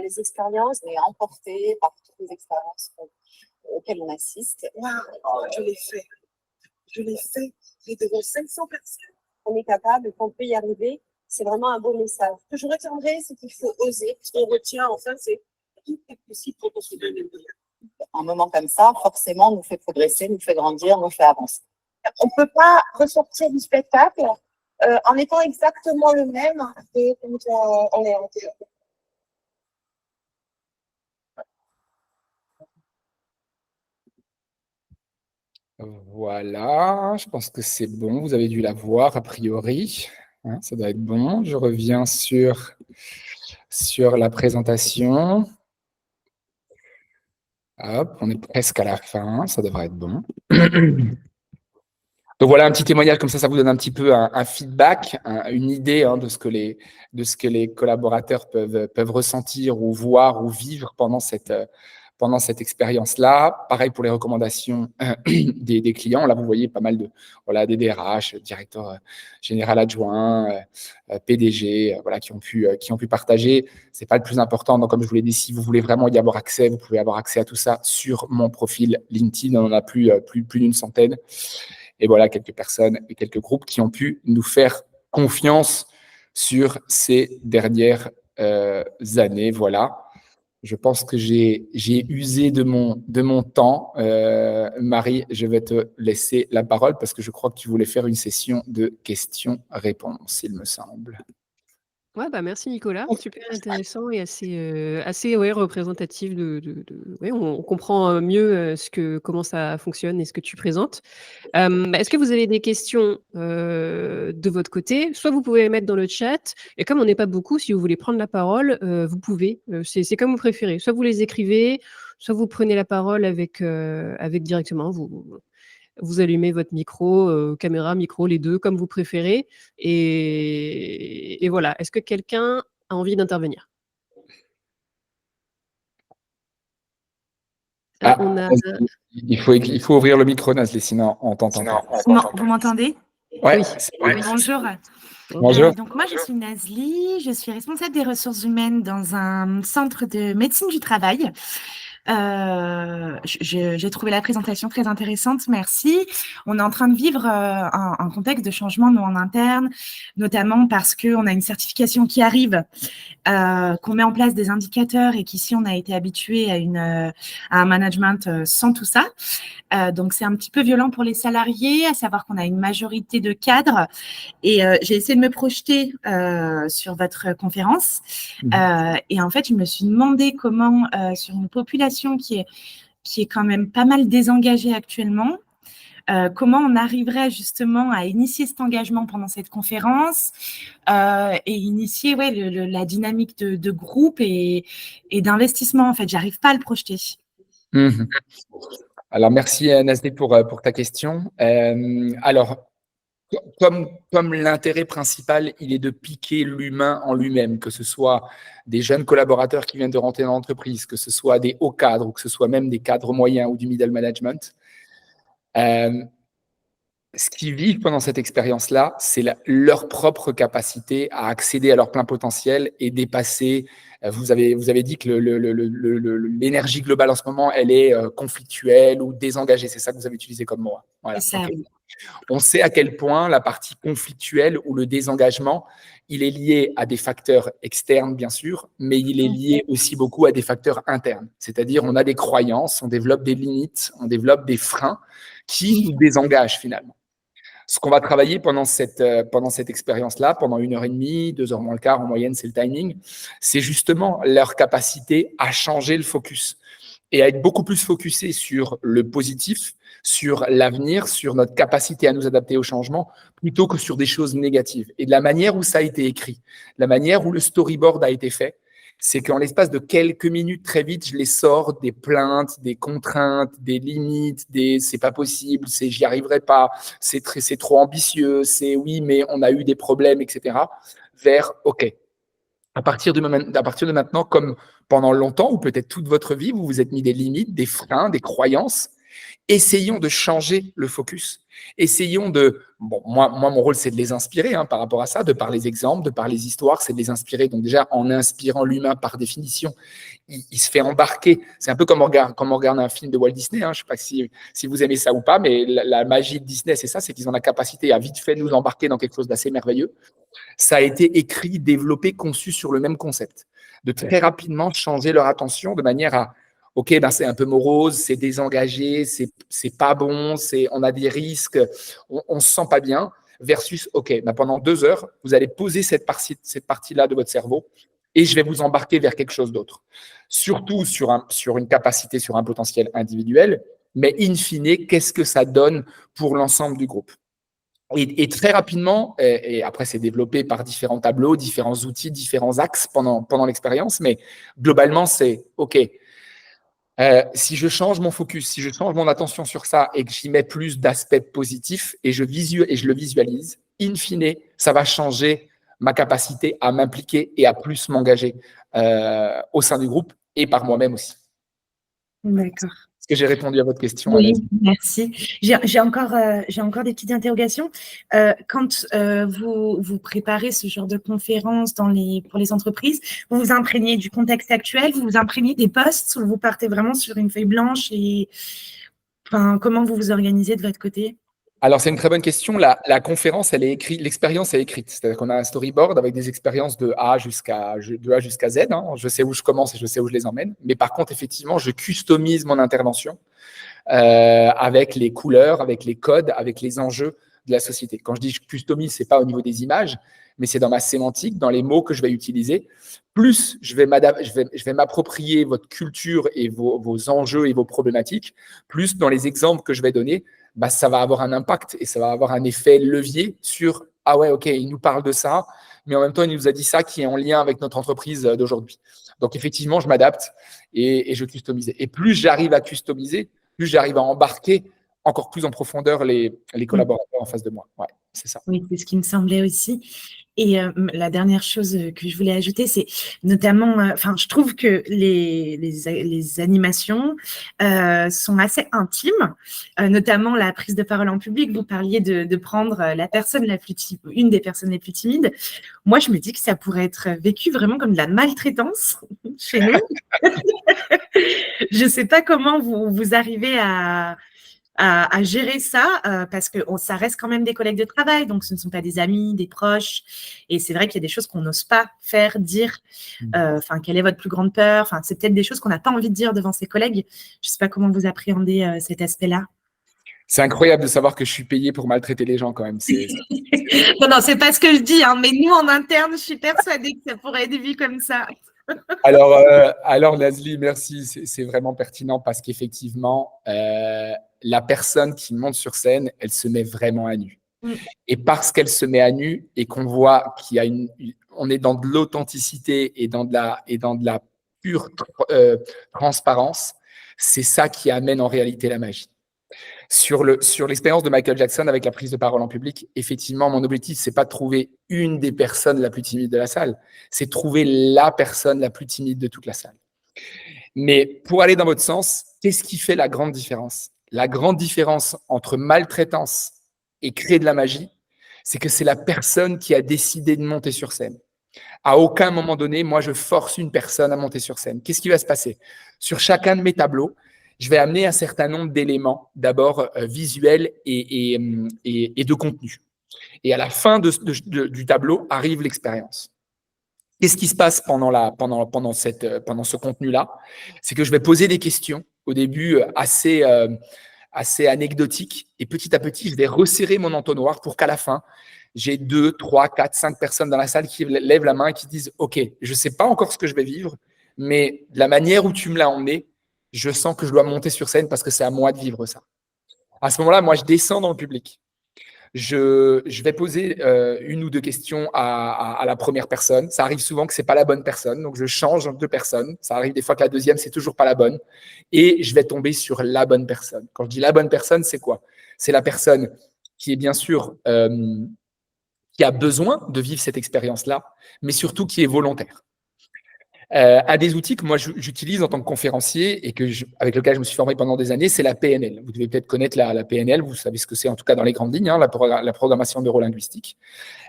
les expériences. On est emporté par toutes les expériences auxquelles on assiste. Waouh, je l'ai fait. J'ai devant 500 personnes. On est capable, qu'on peut y arriver. C'est vraiment un beau message. Ce que je retiendrai, c'est qu'il faut oser. Ce qu'on retient, enfin, c'est tout est possible quand on se donne les moyens. Un moment comme ça, forcément, nous fait progresser, nous fait grandir, nous fait avancer. On ne peut pas ressortir du spectacle en étant exactement le même que quand on est en théâtre. Voilà, je pense que c'est bon. Vous avez dû la voir a priori. Hein, ça doit être bon. Je reviens sur la présentation. Hop, on est presque à la fin. Ça devrait être bon. Donc voilà un petit témoignage comme ça vous donne un petit peu un feedback, une idée de ce que les collaborateurs peuvent ressentir ou voir ou vivre pendant cette expérience-là. Pareil pour les recommandations des clients. Là, vous voyez pas mal des DRH, directeur général adjoint, PDG, qui ont pu partager. C'est pas le plus important. Donc, comme je vous l'ai dit, si vous voulez vraiment y avoir accès, vous pouvez avoir accès à tout ça sur mon profil LinkedIn. On en a plus d'une centaine. Et voilà quelques personnes et quelques groupes qui ont pu nous faire confiance sur ces dernières années. Voilà. Je pense que j'ai usé de mon temps. Marie, je vais te laisser la parole parce que je crois que tu voulais faire une session de questions-réponses, il me semble. Ouais, bah, merci Nicolas, super intéressant et assez ouais, représentatif ouais, on comprend, mieux, comment ça fonctionne et ce que tu présentes. Bah, est-ce que vous avez des questions, de votre côté? Soit vous pouvez les mettre dans le chat et comme on n'est pas beaucoup, si vous voulez prendre la parole, vous pouvez, c'est comme vous préférez. Soit vous les écrivez, soit vous prenez la parole avec directement, vous allumez votre micro, caméra, micro, les 2 comme vous préférez et voilà. Est-ce que quelqu'un a envie d'intervenir? Ah, on a Il faut ouvrir le micro, Nazli, sinon on t'entend pas. Vous m'entendez? Ouais, Oui. oui. Bonjour. Bonjour. Donc moi, je suis Nazli, je suis responsable des ressources humaines dans un centre de médecine du travail. J'ai trouvé la présentation très intéressante, merci. On est en train de vivre un contexte de changement, nous, en interne, notamment parce qu'on a une certification qui arrive, qu'on met en place des indicateurs et qu'ici, on a été habitué à un management sans tout ça. Donc, c'est un petit peu violent pour les salariés, à savoir qu'on a une majorité de cadres. Et j'ai essayé de me projeter sur votre conférence. Et en fait, je me suis demandé comment, sur une population qui est quand même pas mal désengagée actuellement, comment on arriverait justement à initier cet engagement pendant cette conférence et initier la dynamique de groupe et d'investissement. En fait, j'arrive pas à le projeter. Alors, merci Nazli pour ta question. Alors, comme l'intérêt principal, il est de piquer l'humain en lui-même, que ce soit des jeunes collaborateurs qui viennent de rentrer dans l'entreprise, que ce soit des hauts cadres ou que ce soit même des cadres moyens ou du middle management. Ce qu'ils vivent pendant cette expérience-là, c'est leur propre capacité à accéder à leur plein potentiel et dépasser. Vous avez dit que l'énergie globale en ce moment, elle est conflictuelle ou désengagée. C'est ça que vous avez utilisé comme mot. Voilà. C'est ça, Okay. oui. On sait à quel point la partie conflictuelle ou le désengagement, il est lié à des facteurs externes, bien sûr, mais il est lié aussi beaucoup à des facteurs internes. C'est-à-dire, on a des croyances, on développe des limites, on développe des freins qui nous désengagent finalement. Ce qu'on va travailler pendant cette expérience-là, pendant 1h30, 2h moins le quart, en moyenne, c'est le timing, c'est justement leur capacité à changer le focus et à être beaucoup plus focusé sur le positif, sur l'avenir, sur notre capacité à nous adapter au changement, plutôt que sur des choses négatives. Et de la manière où ça a été écrit, la manière où le storyboard a été fait, c'est qu'en l'espace de quelques minutes, très vite, je les sors des plaintes, des contraintes, des limites, des c'est pas possible, c'est j'y arriverai pas, c'est trop ambitieux, c'est oui, mais on a eu des problèmes, etc. Vers OK. À partir de maintenant, comme pendant longtemps ou peut-être toute votre vie, vous vous êtes mis des limites, des freins, des croyances. Essayons de changer le focus. Essayons de… Bon, moi mon rôle, c'est de les inspirer par rapport à ça, de par les exemples, de par les histoires, c'est de les inspirer. Donc déjà, en inspirant l'humain par définition, il se fait embarquer. C'est un peu comme on regarde un film de Walt Disney. Je ne sais pas si vous aimez ça ou pas, mais la magie de Disney, c'est ça, c'est qu'ils ont la capacité à vite fait nous embarquer dans quelque chose d'assez merveilleux. Ça a été écrit, développé, conçu sur le même concept. De très rapidement changer leur attention de manière à OK, c'est un peu morose, c'est désengagé, c'est pas bon, on a des risques, on se sent pas bien, versus OK, pendant 2 heures, vous allez poser cette partie-là de votre cerveau et je vais vous embarquer vers quelque chose d'autre. Surtout sur une capacité, sur un potentiel individuel, mais in fine, qu'est-ce que ça donne pour l'ensemble du groupe? Et très rapidement, et après c'est développé par différents tableaux, différents outils, différents axes pendant l'expérience, mais globalement c'est OK. Si je change mon focus, si je change mon attention sur ça et que j'y mets plus d'aspects positifs et je le visualise, in fine, ça va changer ma capacité à m'impliquer et à plus m'engager au sein du groupe et par moi-même aussi. D'accord. Est-ce que j'ai répondu à votre question? Oui, merci. J'ai encore des petites interrogations. Quand vous préparez ce genre de conférence pour les entreprises, vous vous imprégnez du contexte actuel, vous vous imprégnez des postes ou vous partez vraiment sur une feuille blanche et comment vous vous organisez de votre côté? Alors, c'est une très bonne question. La conférence, elle est écrite, l'expérience est écrite. C'est-à-dire qu'on a un storyboard avec des expériences de A jusqu'à Z. Hein. Je sais où je commence et je sais où je les emmène. Mais par contre, effectivement, je customise mon intervention avec les couleurs, avec les codes, avec les enjeux de la société. Quand je dis je customise, c'est pas au niveau des images, mais c'est dans ma sémantique, dans les mots que je vais utiliser. Plus je vais m'approprier votre culture et vos enjeux et vos problématiques, plus dans les exemples que je vais donner, bah, ça va avoir un impact et ça va avoir un effet levier sur « Ah ouais, ok, il nous parle de ça, mais en même temps, il nous a dit ça qui est en lien avec notre entreprise d'aujourd'hui. » Donc, effectivement, je m'adapte et je customise. Et plus j'arrive à customiser, plus j'arrive à embarquer encore plus en profondeur les collaborateurs en face de moi. Ouais, c'est ça. Oui, c'est ce qui me semblait aussi. Et la dernière chose que je voulais ajouter, c'est notamment, je trouve que les animations sont assez intimes, notamment la prise de parole en public. Vous parliez de prendre une des personnes les plus timides. Moi, je me dis que ça pourrait être vécu vraiment comme de la maltraitance chez nous. Je ne sais pas comment vous arrivez à gérer ça, parce que ça reste quand même des collègues de travail, donc ce ne sont pas des amis, des proches. Et c'est vrai qu'il y a des choses qu'on n'ose pas faire, dire. Quelle est votre plus grande peur? C'est peut-être des choses qu'on n'a pas envie de dire devant ses collègues. Je ne sais pas comment vous appréhendez cet aspect-là. C'est incroyable de savoir que je suis payé pour maltraiter les gens quand même. Non, c'est pas ce que je dis, hein, mais nous, en interne, je suis persuadée que ça pourrait être vu comme ça. Alors Nasli, merci. C'est vraiment pertinent parce qu'effectivement, la personne qui monte sur scène, elle se met vraiment à nu. Et parce qu'elle se met à nu et qu'on voit on est dans de l'authenticité et dans de la pure transparence, c'est ça qui amène en réalité la magie. Sur l'expérience de Michael Jackson avec la prise de parole en public, effectivement, mon objectif, c'est pas de trouver une des personnes la plus timide de la salle, c'est trouver la personne la plus timide de toute la salle. Mais pour aller dans votre sens, qu'est-ce qui fait la grande différence? La grande différence entre maltraitance et créer de la magie, c'est que c'est la personne qui a décidé de monter sur scène. À aucun moment donné, moi, je force une personne à monter sur scène. Qu'est-ce qui va se passer? Sur chacun de mes tableaux, je vais amener un certain nombre d'éléments, d'abord visuels et de contenu. Et à la fin du tableau arrive l'expérience. Qu'est-ce qui se passe pendant ce contenu-là? C'est que je vais poser des questions, au début assez anecdotiques, et petit à petit, je vais resserrer mon entonnoir pour qu'à la fin, j'ai 2, 3, 4, 5 personnes dans la salle qui lèvent la main et qui disent « Ok, je ne sais pas encore ce que je vais vivre, mais de la manière où tu me l'as emmené, je sens que je dois monter sur scène parce que c'est à moi de vivre ça. » À ce moment-là, moi, je descends dans le public. Je vais poser une ou deux questions à la première personne. Ça arrive souvent que ce n'est pas la bonne personne, donc je change de personne. Ça arrive des fois que la deuxième, c'est toujours pas la bonne. Et je vais tomber sur la bonne personne. Quand je dis la bonne personne, c'est quoi? C'est la personne qui est bien sûr qui a besoin de vivre cette expérience-là, mais surtout qui est volontaire. Un des outils que moi j'utilise en tant que conférencier et avec lequel je me suis formé pendant des années, c'est la PNL. Vous devez peut-être connaître la PNL, vous savez ce que c'est en tout cas dans les grandes lignes, hein, la programmation neurolinguistique.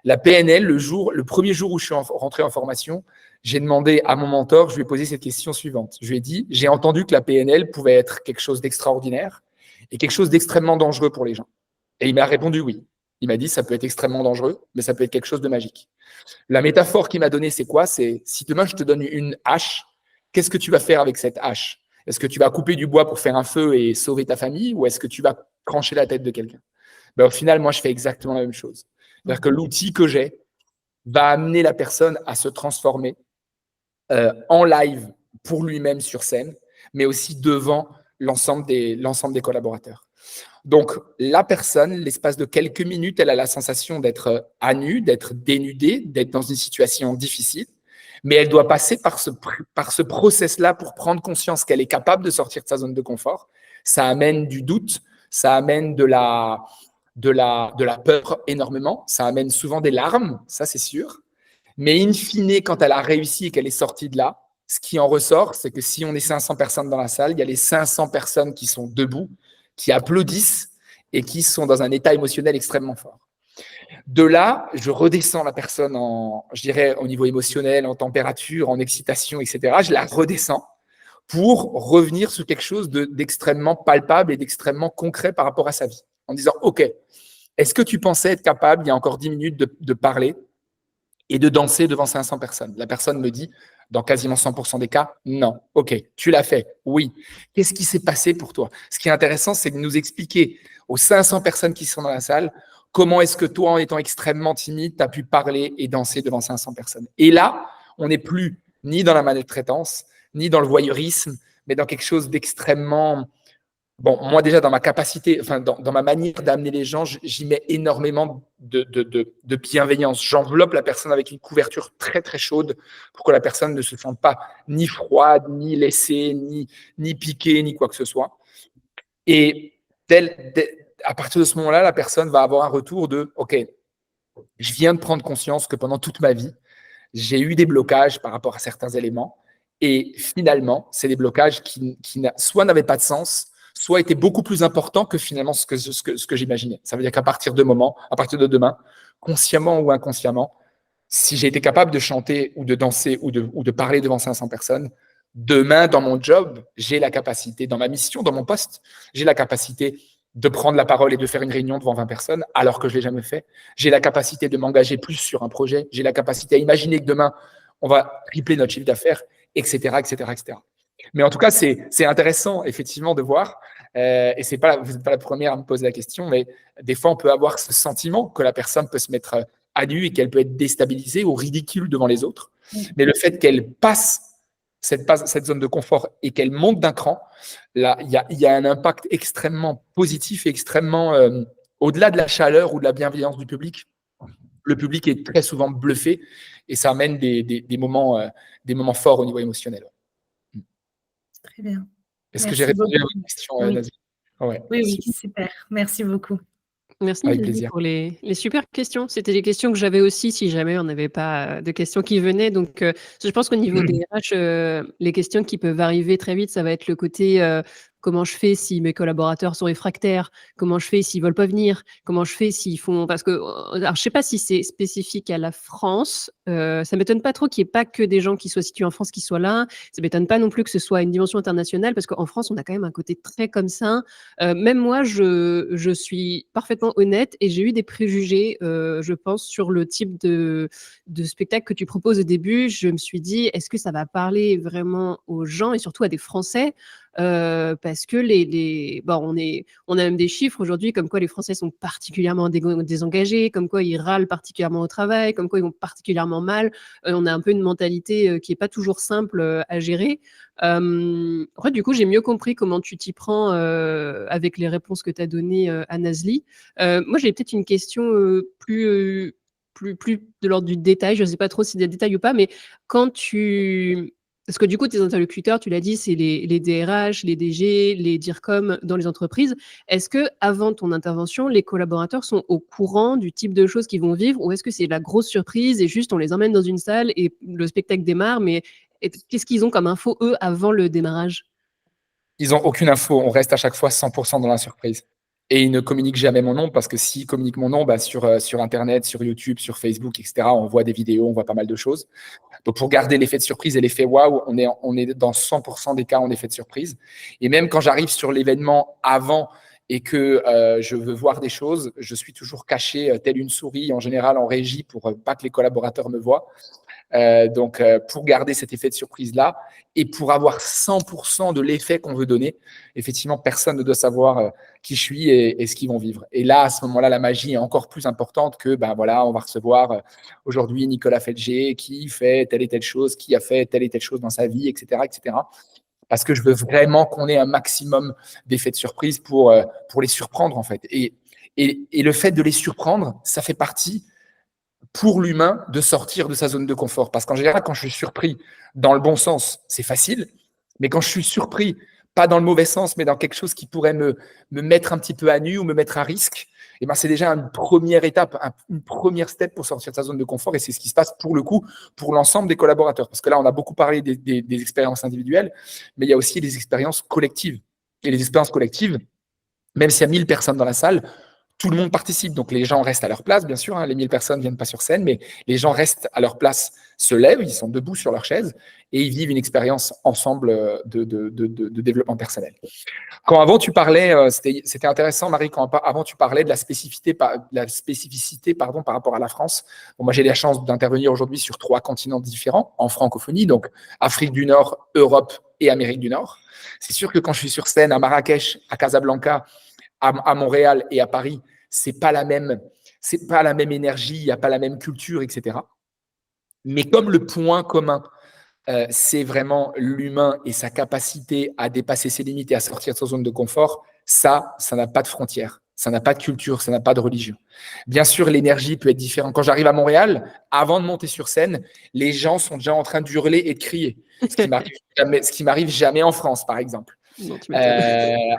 La PNL, le premier jour où je suis rentré en formation, j'ai demandé à mon mentor, je lui ai posé cette question suivante. Je lui ai dit, j'ai entendu que la PNL pouvait être quelque chose d'extraordinaire et quelque chose d'extrêmement dangereux pour les gens. Et il m'a répondu oui. Il m'a dit, ça peut être extrêmement dangereux, mais ça peut être quelque chose de magique. La métaphore qu'il m'a donnée, c'est quoi? C'est si demain je te donne une hache, qu'est-ce que tu vas faire avec cette hache? Est-ce que tu vas couper du bois pour faire un feu et sauver ta famille ou est-ce que tu vas trancher la tête de quelqu'un? Au final, moi, je fais exactement la même chose. C'est-à-dire que l'outil que j'ai va amener la personne à se transformer en live pour lui-même sur scène, mais aussi devant l'ensemble des collaborateurs. Donc, la personne, l'espace de quelques minutes, elle a la sensation d'être à nu, d'être dénudée, d'être dans une situation difficile, mais elle doit passer par ce process-là pour prendre conscience qu'elle est capable de sortir de sa zone de confort. Ça amène du doute, ça amène de la peur énormément, ça amène souvent des larmes, ça c'est sûr. Mais in fine, quand elle a réussi et qu'elle est sortie de là, ce qui en ressort, c'est que si on est 500 personnes dans la salle, il y a les 500 personnes qui sont debout, qui applaudissent et qui sont dans un état émotionnel extrêmement fort. De là, je redescends la personne je dirais, au niveau émotionnel, en température, en excitation, etc. Je la redescends pour revenir sur quelque chose d'extrêmement palpable et d'extrêmement concret par rapport à sa vie. En disant, OK, est-ce que tu pensais être capable, il y a encore 10 minutes, de parler et de danser devant 500 personnes? La personne me dit, dans quasiment 100% des cas, non. OK, tu l'as fait, oui. Qu'est-ce qui s'est passé pour toi? Ce qui est intéressant, c'est de nous expliquer aux 500 personnes qui sont dans la salle, comment est-ce que toi, en étant extrêmement timide, tu as pu parler et danser devant 500 personnes? Et là, on n'est plus ni dans la maltraitance, ni dans le voyeurisme, mais dans quelque chose d'extrêmement… Bon, moi déjà, dans ma capacité, enfin, dans ma manière d'amener les gens, j'y mets énormément de bienveillance. J'enveloppe la personne avec une couverture très, très chaude pour que la personne ne se sente pas ni froide, ni laissée, ni piquée, ni quoi que ce soit. Et à partir de ce moment-là, la personne va avoir un retour de « Ok, je viens de prendre conscience que pendant toute ma vie, j'ai eu des blocages par rapport à certains éléments. Et finalement, c'est des blocages qui soit n'avaient pas de sens, soit étaient beaucoup plus importants que finalement ce que j'imaginais. Ça veut dire qu'à partir de demain, consciemment ou inconsciemment, si j'ai été capable de chanter ou de danser ou de parler devant 500 personnes, demain, dans mon job, j'ai la capacité, dans ma mission, dans mon poste, j'ai la capacité de prendre la parole et de faire une réunion devant 20 personnes alors que je ne l'ai jamais fait. J'ai la capacité de m'engager plus sur un projet. J'ai la capacité à imaginer que demain, on va tripler notre chiffre d'affaires, etc., etc., etc. Mais en tout cas, c'est intéressant, effectivement, de voir. Et vous n'êtes pas la première à me poser la question, mais des fois, on peut avoir ce sentiment que la personne peut se mettre à nu et qu'elle peut être déstabilisée ou ridicule devant les autres. Mais le fait qu'elle passe cette zone de confort et qu'elle monte d'un cran, là, il y a un impact extrêmement positif et extrêmement, au-delà de la chaleur ou de la bienveillance du public, le public est très souvent bluffé et ça amène des moments forts au niveau émotionnel. Très bien. Est-ce que j'ai répondu à votre question, Oui. Nazli? Ouais. Oui, super. Merci beaucoup. Merci Avec Nazli plaisir. pour les super questions. C'était les questions que j'avais aussi si jamais on n'avait pas de questions qui venaient. Donc, je pense qu'au niveau des RH, les questions qui peuvent arriver très vite, ça va être le côté comment je fais si mes collaborateurs sont réfractaires? Comment je fais s'ils veulent pas venir? Comment je fais s'ils font… Parce que, alors, je sais pas si c'est spécifique à la France. Ça m'étonne pas trop qu'il n'y ait pas que des gens qui soient situés en France qui soient là. Ça m'étonne pas non plus que ce soit une dimension internationale parce qu'en France, on a quand même un côté très comme ça. Même moi, je suis parfaitement honnête et j'ai eu des préjugés, je pense, sur le type de spectacle que tu proposes au début. Je me suis dit, est-ce que ça va parler vraiment aux gens et surtout à des Français? Parce que on a même des chiffres aujourd'hui comme quoi les Français sont particulièrement désengagés, comme quoi ils râlent particulièrement au travail, comme quoi ils vont particulièrement mal. On a un peu une mentalité qui est pas toujours simple à gérer. En fait, du coup, j'ai mieux compris comment tu t'y prends avec les réponses que tu as données à Nazli. Moi, j'ai peut-être une question plus de l'ordre du détail. Je ne sais pas trop si c'est des détails ou pas, mais quand tu… Parce que du coup, tes interlocuteurs, tu l'as dit, c'est les DRH, les DG, les DIRCOM dans les entreprises. Est-ce que avant ton intervention, les collaborateurs sont au courant du type de choses qu'ils vont vivre ou est-ce que c'est la grosse surprise et juste on les emmène dans une salle et le spectacle démarre, mais qu'est-ce qu'ils ont comme info, eux, avant le démarrage? Ils n'ont aucune info. On reste à chaque fois 100% dans la surprise. Et ils ne communiquent jamais mon nom parce que s'ils communiquent mon nom, sur Internet, sur YouTube, sur Facebook, etc., on voit des vidéos, on voit pas mal de choses. Donc, pour garder l'effet de surprise et l'effet waouh, on est dans 100% des cas en effet de surprise. Et même quand j'arrive sur l'événement avant et que je veux voir des choses, je suis toujours caché telle une souris, en général en régie, pour pas que les collaborateurs me voient. Donc, pour garder cet effet de surprise-là et pour avoir 100% de l'effet qu'on veut donner, effectivement, personne ne doit savoir qui je suis et ce qu'ils vont vivre. Et là, à ce moment-là, la magie est encore plus importante que, on va recevoir aujourd'hui Nicolas Felger qui fait telle et telle chose, qui a fait telle et telle chose dans sa vie, etc., etc. Parce que je veux vraiment qu'on ait un maximum d'effets de surprise pour les surprendre, en fait. Et le fait de les surprendre, ça fait partie pour l'humain de sortir de sa zone de confort. Parce qu'en général, quand je suis surpris dans le bon sens, c'est facile. Mais quand je suis surpris, pas dans le mauvais sens, mais dans quelque chose qui pourrait me mettre un petit peu à nu ou me mettre à risque, c'est déjà une première étape, une première step pour sortir de sa zone de confort. Et c'est ce qui se passe pour le coup, pour l'ensemble des collaborateurs. Parce que là, on a beaucoup parlé des expériences individuelles, mais il y a aussi des expériences collectives. Et les expériences collectives, même s'il y a 1000 personnes dans la salle, tout le monde participe. Donc, les gens restent à leur place, bien sûr. Hein, les 1000 personnes ne viennent pas sur scène, mais les gens restent à leur place, se lèvent, ils sont debout sur leur chaise et ils vivent une expérience ensemble de développement personnel. Quand avant tu parlais, c'était intéressant, Marie, quand avant tu parlais de la spécificité, par rapport à la France. Bon, moi, j'ai la chance d'intervenir aujourd'hui sur 3 continents différents en francophonie, donc Afrique du Nord, Europe et Amérique du Nord. C'est sûr que quand je suis sur scène à Marrakech, à Casablanca, à Montréal et à Paris, c'est pas la même énergie, il n'y a pas la même culture, etc. Mais comme le point commun, c'est vraiment l'humain et sa capacité à dépasser ses limites et à sortir de sa zone de confort, ça n'a pas de frontières, ça n'a pas de culture, ça n'a pas de religion. Bien sûr, l'énergie peut être différente. Quand j'arrive à Montréal, avant de monter sur scène, les gens sont déjà en train d'hurler et de crier, ce qui m'arrive jamais en France, par exemple. Non,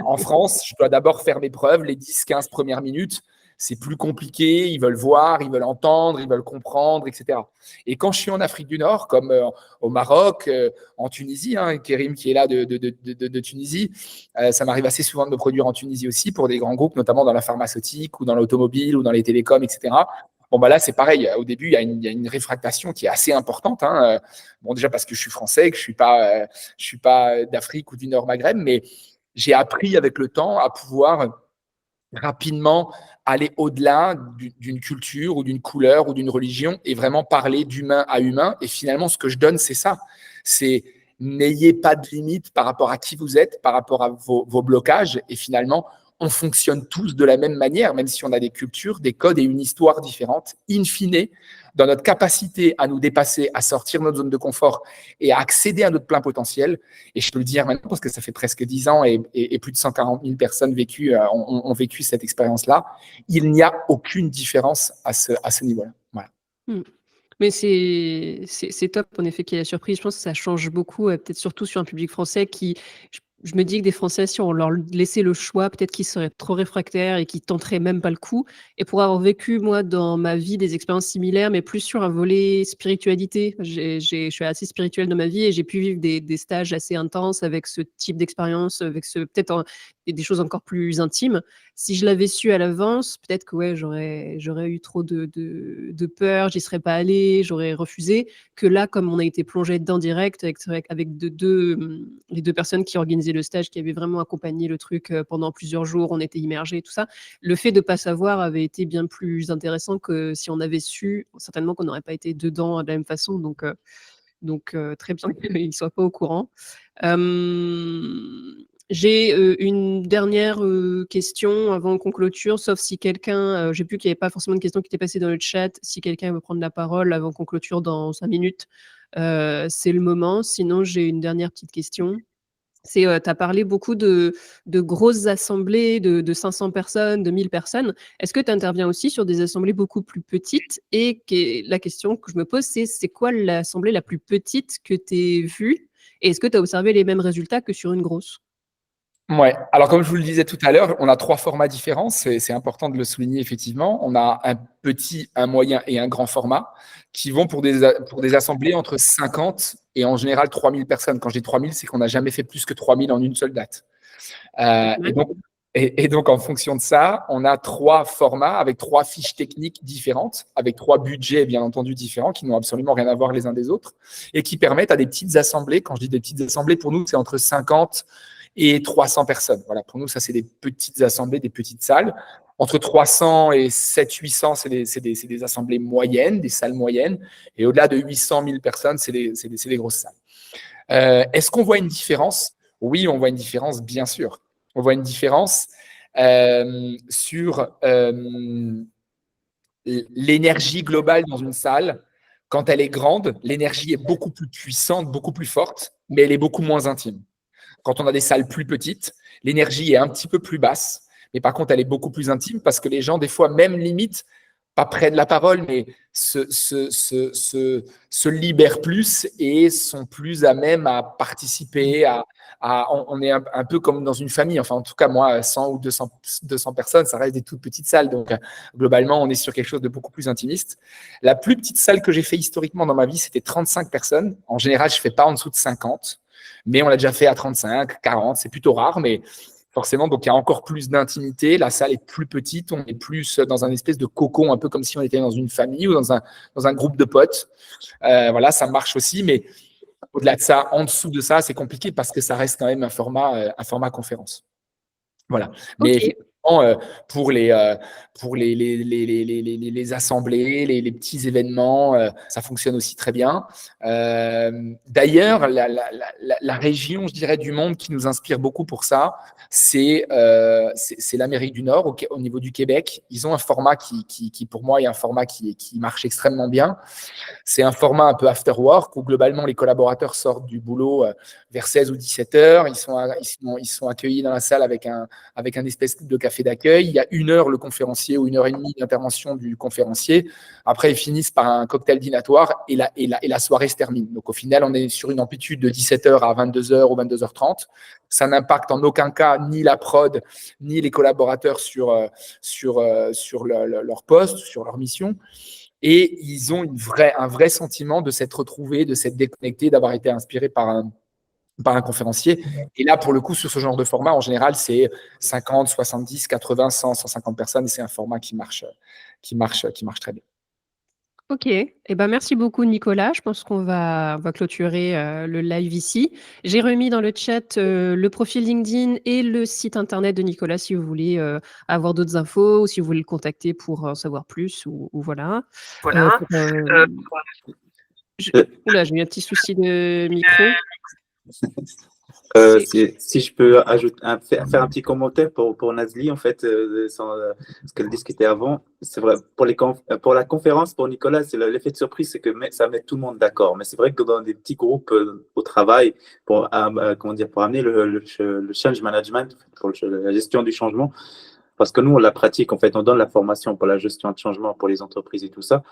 En France, je dois d'abord faire mes preuves, les 10-15 premières minutes. C'est plus compliqué, ils veulent voir, ils veulent entendre, ils veulent comprendre, etc. Et quand je suis en Afrique du Nord, comme au Maroc, en Tunisie, hein, Kérim qui est là de Tunisie, ça m'arrive assez souvent de me produire en Tunisie aussi pour des grands groupes, notamment dans la pharmaceutique ou dans l'automobile ou dans les télécoms, etc. Bon, bah là, c'est pareil. Au début, il y a une réfractation qui est assez importante. Hein. Bon, déjà parce que je suis français, que je suis pas d'Afrique ou du Nord Maghreb, mais j'ai appris avec le temps à pouvoir rapidement aller au-delà d'une culture ou d'une couleur ou d'une religion et vraiment parler d'humain à humain. Et finalement, ce que je donne, c'est ça. C'est n'ayez pas de limite par rapport à qui vous êtes, par rapport à vos blocages. Et finalement, on fonctionne tous de la même manière, même si on a des cultures, des codes et une histoire différente. In fine, dans notre capacité à nous dépasser, à sortir de notre zone de confort et à accéder à notre plein potentiel, et je peux le dire maintenant parce que ça fait presque 10 ans et plus de 140 000 personnes ont vécu cette expérience-là, il n'y a aucune différence à ce niveau-là. Voilà. Mais c'est top, en effet, qu'il y ait la surprise. Je pense que ça change beaucoup, peut-être surtout sur un public français qui… Je me dis que des Français, si on leur laissait le choix, peut-être qu'ils seraient trop réfractaires et qu'ils tenteraient même pas le coup. Et pour avoir vécu, moi, dans ma vie, des expériences similaires, mais plus sur un volet spiritualité, je suis assez spirituelle dans ma vie et j'ai pu vivre des stages assez intenses avec ce type d'expérience, avec peut-être des choses encore plus intimes. Si je l'avais su à l'avance, peut-être que ouais, j'aurais eu trop de peur, j'y serais pas allée, j'aurais refusé. Que là, comme on a été plongé dedans direct avec les 2 personnes qui organisaient le stage, qui avaient vraiment accompagné le truc pendant plusieurs jours, on était immergés, tout ça. Le fait de pas savoir avait été bien plus intéressant que si on avait su. Certainement qu'on n'aurait pas été dedans de la même façon. Donc très bien qu'ils ne soient pas au courant. J'ai une dernière question avant qu'on clôture, sauf si quelqu'un, j'ai vu qu'il n'y avait pas forcément de question qui était passée dans le chat, si quelqu'un veut prendre la parole avant qu'on clôture dans 5 minutes, c'est le moment. Sinon, j'ai une dernière petite question. Tu as parlé beaucoup de grosses assemblées de 500 personnes, de 1000 personnes. Est-ce que tu interviens aussi sur des assemblées beaucoup plus petites? Et la question que je me pose, c'est quoi l'assemblée la plus petite que tu aies vue? Et est-ce que tu as observé les mêmes résultats que sur une grosse? Ouais. Alors, comme je vous le disais tout à l'heure, on a 3 formats différents. C'est important de le souligner, effectivement. On a un petit, un moyen et un grand format qui vont pour des assemblées entre 50 et en général 3000 personnes. Quand je dis 3000, c'est qu'on n'a jamais fait plus que 3000 en une seule date. Et donc, en fonction de ça, on a 3 formats avec 3 fiches techniques différentes, avec 3 budgets, bien entendu, différents, qui n'ont absolument rien à voir les uns des autres et qui permettent à des petites assemblées. Quand je dis des petites assemblées, pour nous, c'est entre 50 et 300 personnes. Voilà, pour nous, ça, c'est des petites assemblées, des petites salles. Entre 300 et 700-800, c'est des assemblées moyennes, des salles moyennes. Et au-delà de 800 000 personnes, c'est des grosses salles. Est-ce qu'on voit une différence? Oui, on voit une différence, bien sûr. On voit une différence sur l'énergie globale dans une salle. Quand elle est grande, l'énergie est beaucoup plus puissante, beaucoup plus forte, mais elle est beaucoup moins intime. Quand on a des salles plus petites, l'énergie est un petit peu plus basse, mais par contre, elle est beaucoup plus intime parce que les gens, des fois, même limite, pas prennent la parole, mais se libèrent plus et sont plus à même à participer. On est un peu comme dans une famille. Enfin, en tout cas, moi, 100 ou 200 personnes, ça reste des toutes petites salles. Donc, globalement, on est sur quelque chose de beaucoup plus intimiste. La plus petite salle que j'ai fait historiquement dans ma vie, c'était 35 personnes. En général, je ne fais pas en dessous de 50. Mais on l'a déjà fait à 35, 40, c'est plutôt rare, mais forcément. Donc, il y a encore plus d'intimité. La salle est plus petite. On est plus dans un espèce de cocon, un peu comme si on était dans une famille ou dans un groupe de potes. Voilà, ça marche aussi. Mais au-delà de ça, en dessous de ça, c'est compliqué parce que ça reste quand même un format conférence. Voilà. Mais Ok. effectivement, pour les assemblées, les petits événements, ça fonctionne aussi très bien. D'ailleurs, la région, je dirais, du monde qui nous inspire beaucoup pour ça, c'est l'Amérique du Nord, au niveau du Québec. Ils ont un format qui pour moi, est un format qui marche extrêmement bien. C'est un format un peu after work où globalement les collaborateurs sortent du boulot vers 16 ou 17 heures. Ils sont accueillis dans la salle avec un espèce de café d'accueil. Il y a 1 heure le conférencier ou 1h30 d'intervention du conférencier. Après, ils finissent par un cocktail dînatoire et la soirée se termine. Donc au final, on est sur une amplitude de 17h à 22h ou 22h30. Ça n'impacte en aucun cas ni la prod, ni les collaborateurs sur leur poste, sur leur mission. Et ils ont un vrai sentiment de s'être retrouvés, de s'être déconnectés, d'avoir été inspirés par un conférencier. Et là, pour le coup, sur ce genre de format, en général, c'est 50, 70, 80, 100, 150 personnes. Et c'est un format qui marche très bien. Ok. Merci beaucoup, Nicolas. Je pense qu'on va clôturer le live ici. J'ai remis dans le chat le profil LinkedIn et le site internet de Nicolas si vous voulez avoir d'autres infos ou si vous voulez le contacter pour en savoir plus ou voilà. Oula, j'ai eu un petit souci de micro. Si je peux faire un petit commentaire pour Nazli, en fait, ce qu'elle discutait avant, c'est vrai, pour la conférence, pour Nicolas, c'est l'effet de surprise, c'est que ça met tout le monde d'accord. Mais c'est vrai que dans des petits groupes au travail, pour amener le change management, pour la gestion du changement, parce que nous, on la pratique, en fait, on donne la formation pour la gestion de changement pour les entreprises et tout ça.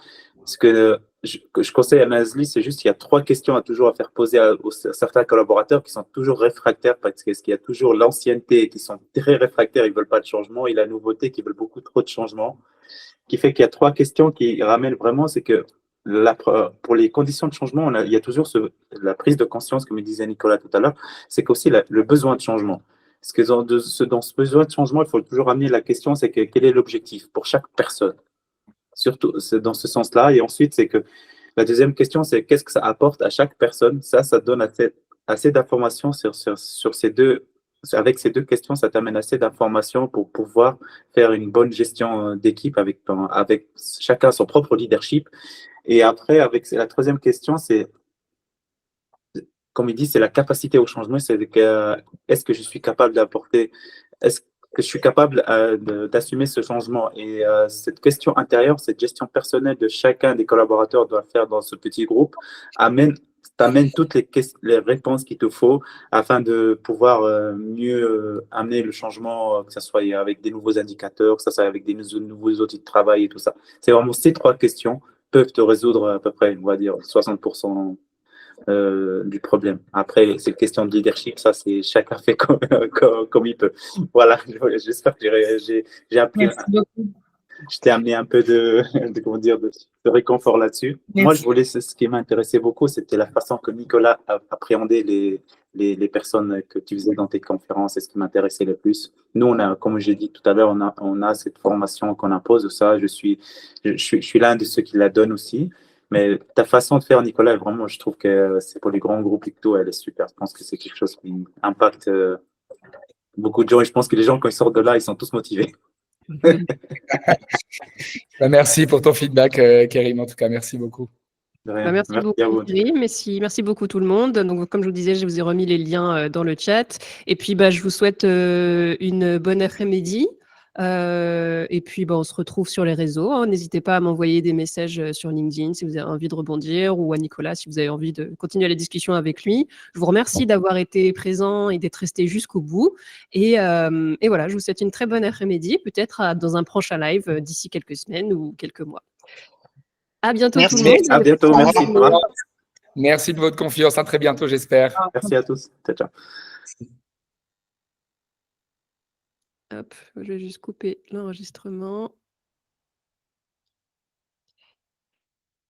Ce que je conseille à Nazli, c'est juste qu'il y a 3 questions à faire poser à certains collaborateurs qui sont toujours réfractaires parce qu'il y a toujours l'ancienneté qui sont très réfractaires, ils ne veulent pas de changement, et la nouveauté qui veulent beaucoup trop de changement. Qui fait qu'il y a 3 questions qui ramènent vraiment, c'est que pour les conditions de changement, il y a toujours la prise de conscience, comme disait Nicolas tout à l'heure, c'est qu'aussi le besoin de changement. Parce que dans ce besoin de changement, il faut toujours amener la question, c'est quel est l'objectif pour chaque personne. Surtout, c'est dans ce sens-là. Et ensuite, c'est que la deuxième question, c'est qu'est-ce que ça apporte à chaque personne. Ça donne assez d'informations sur ces deux. Avec ces 2 questions, ça t'amène assez d'informations pour pouvoir faire une bonne gestion d'équipe avec chacun son propre leadership. Et après, avec la troisième question, c'est, comme il dit, c'est la capacité au changement. C'est est-ce que je suis capable d'apporter, est-ce que je suis capable d'assumer ce changement? Et cette question intérieure, cette gestion personnelle de chacun des collaborateurs doit faire dans ce petit groupe, t'amène toutes les réponses qu'il te faut afin de pouvoir mieux amener le changement, que ce soit avec des nouveaux indicateurs, que ce soit avec des nouveaux outils de travail et tout ça. C'est vraiment ces 3 questions peuvent te résoudre à peu près, on va dire, 60% du problème. Après, c'est une question de leadership, ça, c'est chacun fait comme il peut. Voilà, j'espère que j'ai appris. Je t'ai amené un peu de réconfort là-dessus. Moi, ce qui m'intéressait beaucoup, c'était la façon que Nicolas appréhendait les personnes que tu faisais dans tes conférences, et ce qui m'intéressait le plus. Nous, comme j'ai dit tout à l'heure, on a cette formation qu'on impose, ça, je suis l'un de ceux qui la donnent aussi. Mais ta façon de faire, Nicolas, vraiment, je trouve que c'est pour les grands groupes et tout, elle est super. Je pense que c'est quelque chose qui impacte beaucoup de gens. Et je pense que les gens, quand ils sortent de là, ils sont tous motivés. Merci pour ton feedback, Kérim. En tout cas, merci beaucoup. Merci beaucoup, Kérim. Merci beaucoup tout le monde. Donc, comme je vous disais, je vous ai remis les liens dans le chat. Et puis, je vous souhaite une bonne après-midi. Et puis, on se retrouve sur les réseaux. Hein. N'hésitez pas à m'envoyer des messages sur LinkedIn si vous avez envie de rebondir, ou à Nicolas si vous avez envie de continuer la discussion avec lui. Je vous remercie d'avoir été présent et d'être resté jusqu'au bout. Et voilà, je vous souhaite une très bonne après-midi, peut-être dans un prochain live d'ici quelques semaines ou quelques mois. À bientôt tout le monde. À bientôt, merci. Merci de votre confiance. À très bientôt, j'espère. Merci à tous. Ciao, ciao. Hop, je vais juste couper l'enregistrement.